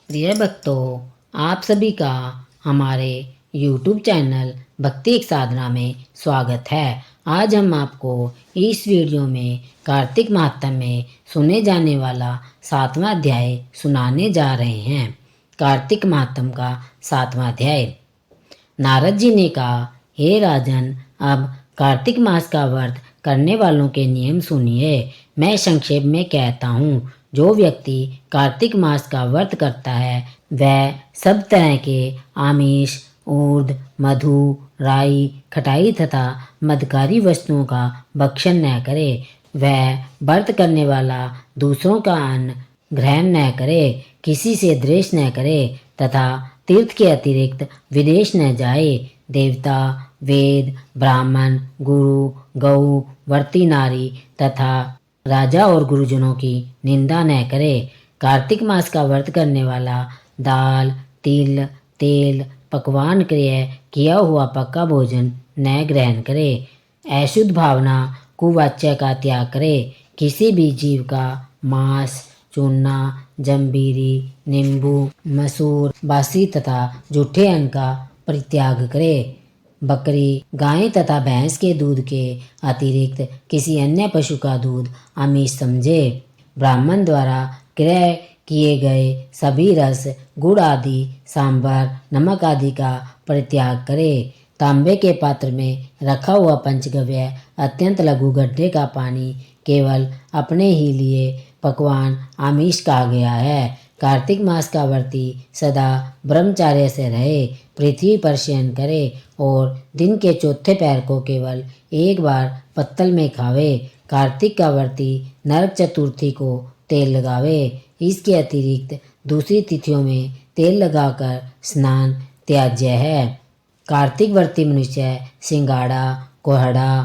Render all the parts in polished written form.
प्रिय भक्तों, आप सभी का हमारे YouTube चैनल भक्ति एक साधना में स्वागत है। आज हम आपको इस वीडियो में कार्तिक माहात्म्य में सुने जाने वाला 7वां अध्याय सुनाने जा रहे हैं। कार्तिक माहात्म्य का 7वां अध्याय। नारद जी ने कहा, हे राजन, अब कार्तिक मास का व्रत करने वालों के नियम सुनिए। मैं संक्षेप में कहता हूँ। जो व्यक्ति कार्तिक मास का व्रत करता है वह सब तरह के आमिष, ऊर्ध, मधु, राई, खटाई तथा मदकारी वस्तुओं का भक्षण न करे। वह व्रत करने वाला दूसरों का अन्न ग्रहण न करे, किसी से द्वेष न करे तथा तीर्थ के अतिरिक्त विदेश न जाए। देवता, वेद, ब्राह्मण, गुरु, गऊ, वर्ती नारी तथा राजा और गुरुजनों की निंदा न करे। कार्तिक मास का व्रत करने वाला दाल, तिल, तेल, पकवान क्रिय किया हुआ पक्का भोजन न ग्रहण करे। अशुद्ध भावना कुवाच्य का त्याग करे। किसी भी जीव का मांस, चूना, जम्बीरी, नींबू, मसूर, बासी तथा जूठे अन्न का परित्याग करे। बकरी, गाय तथा भैंस के दूध के अतिरिक्त किसी अन्य पशु का दूध आमिष समझे। ब्राह्मण द्वारा क्रय किए गए सभी रस, गुड़ आदि, सांभर, नमक आदि का परित्याग करे। तांबे के पात्र में रखा हुआ पंचगव्य अत्यंत लघु गड्ढे का पानी केवल अपने ही लिए पकवान आमिष कहा गया है। कार्तिक मास का व्रती सदा ब्रह्मचार्य से रहे, पृथ्वी पर शयन करे और दिन के चौथे पैर को केवल एक बार पत्तल में खावे। कार्तिक का व्रती नरक चतुर्थी को तेल लगावे। इसके अतिरिक्त दूसरी तिथियों में तेल लगाकर स्नान त्याज्य है। कार्तिक व्रती मनुष्य सिंगाड़ा, कोहड़ा,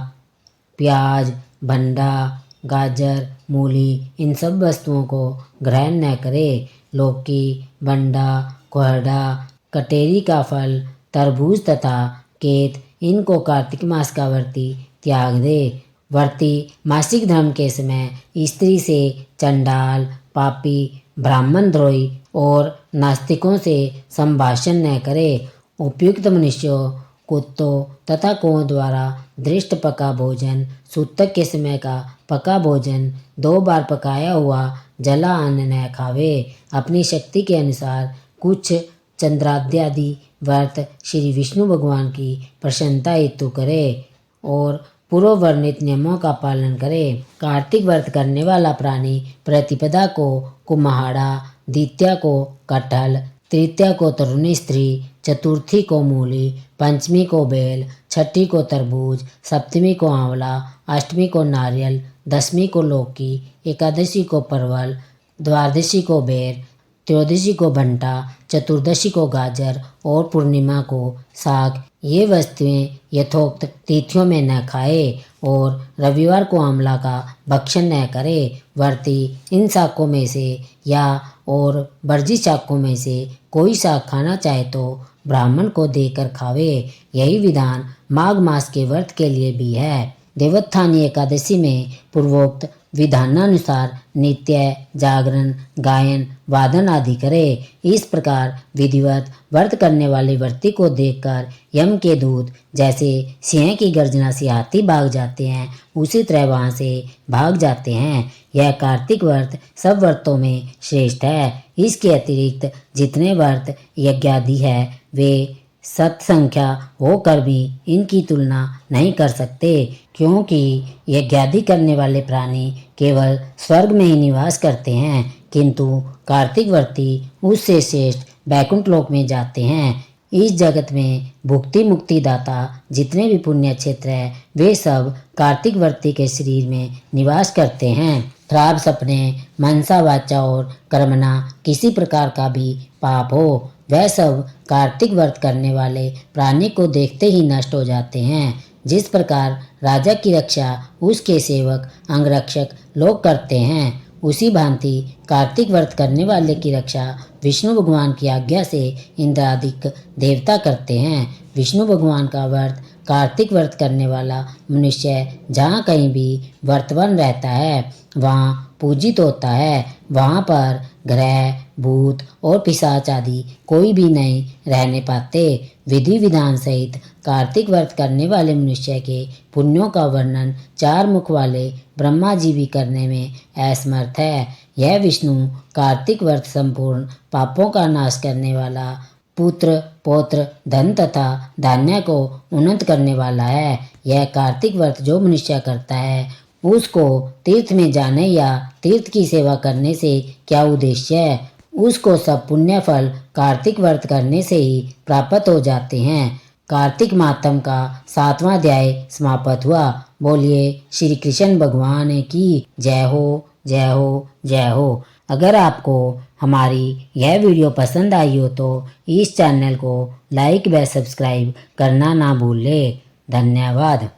प्याज, भंडा, गाजर, मूली इन सब वस्तुओं को ग्रहण न करे। लौकी, भंडा, कोहड़ा, कटेरी का फल, तरबूज तथा केत इनको कार्तिक मास का व्रती त्याग दे। व्रती मासिक धर्म के समय स्त्री से चंडाल, पापी, ब्राह्मण द्रोही और नास्तिकों से संभाषण न करे। उपयुक्त मनुष्यों, कुत्तों तथा कौओं द्वारा दृष्ट पका भोजन, सूतक के समय का पका भोजन, 2 बार पकाया हुआ जला अन्न न खावे। अपनी शक्ति के अनुसार कुछ चंद्राद्यादि व्रत श्री विष्णु भगवान की प्रसन्नता हेतु करे और पूर्व वर्णित नियमों का पालन करे। कार्तिक व्रत करने वाला प्राणी प्रतिपदा को कुम्हाड़ा, द्वितीया को कटहल, तृतीया को तरुणी स्त्री, चतुर्थी को मूली, पंचमी को बेल, छठी को तरबूज, सप्तमी को आंवला, अष्टमी को नारियल, दसवीं को लौकी, एकादशी को परवल, द्वादशी को बेर, त्रयोदशी को भंटा, चतुर्दशी को गाजर और पूर्णिमा को साग ये वस्तुएं यथोक्त तिथियों में न खाए और रविवार को आंवला का भक्षण न करे। व्रती इन शाकों में से या और वर्जित शाकों में से कोई शाक खाना चाहे तो ब्राह्मण को देकर खावे। यही विधान माघ मास के व्रत के लिए भी है। देवोत्थानी एकादशी में पूर्वोक्त विधानानुसार नित्य जागरण, गायन, वादन आदि करे। इस प्रकार विधिवत व्रत करने वाले व्रती को देखकर यम के दूत जैसे सिंह की गर्जना से हाथी भाग जाते हैं, उसी तरह वहां से भाग जाते हैं। यह कार्तिक व्रत सब व्रतों में श्रेष्ठ है। इसके अतिरिक्त जितने व्रत यज्ञादि है वे सत्संख्या होकर भी इनकी तुलना नहीं कर सकते, क्योंकि यज्ञादि करने वाले प्राणी केवल स्वर्ग में ही निवास करते हैं, किंतु कार्तिक व्रती उससे श्रेष्ठ बैकुंठ लोक में जाते हैं। इस जगत में भुक्ति मुक्ति दाता जितने भी पुण्य क्षेत्र है वे सब कार्तिक व्रती के शरीर में निवास करते हैं। खराब सपने, मनसा, वाचा और कर्मणा किसी प्रकार का भी पाप हो वह सब कार्तिक व्रत करने वाले प्राणी को देखते ही नष्ट हो जाते हैं। जिस प्रकार राजा की रक्षा उसके सेवक अंगरक्षक लोग करते हैं, उसी भांति कार्तिक व्रत करने वाले की रक्षा विष्णु भगवान की आज्ञा से इंद्रादिक देवता करते हैं। विष्णु भगवान का व्रत कार्तिक व्रत करने वाला मनुष्य जहाँ कहीं भी वर्तमान रहता है वहाँ पूजित होता है। वहाँ पर ग्रह, भूत और पिशाच आदि कोई भी नहीं रहने पाते। विधि विधान सहित कार्तिक व्रत करने वाले मनुष्य के पुण्यों का वर्णन चार मुख वाले ब्रह्मा जी भी करने में असमर्थ है। यह विष्णु कार्तिक व्रत संपूर्ण पापों का नाश करने वाला, पुत्र पौत्र धन तथा धान्य को उन्नत करने वाला है। यह कार्तिक व्रत जो मनुष्य करता है उसको तीर्थ में जाने या तीर्थ की सेवा करने से क्या उद्देश्य है, उसको सब पुण्य फल कार्तिक व्रत करने से ही प्राप्त हो जाते हैं। कार्तिक मातम का 7वां अध्याय समाप्त हुआ। बोलिए श्री कृष्ण भगवान की जय हो, जय हो, जय हो। अगर आपको हमारी यह वीडियो पसंद आई हो तो इस चैनल को लाइक व सब्सक्राइब करना ना भूलें। धन्यवाद।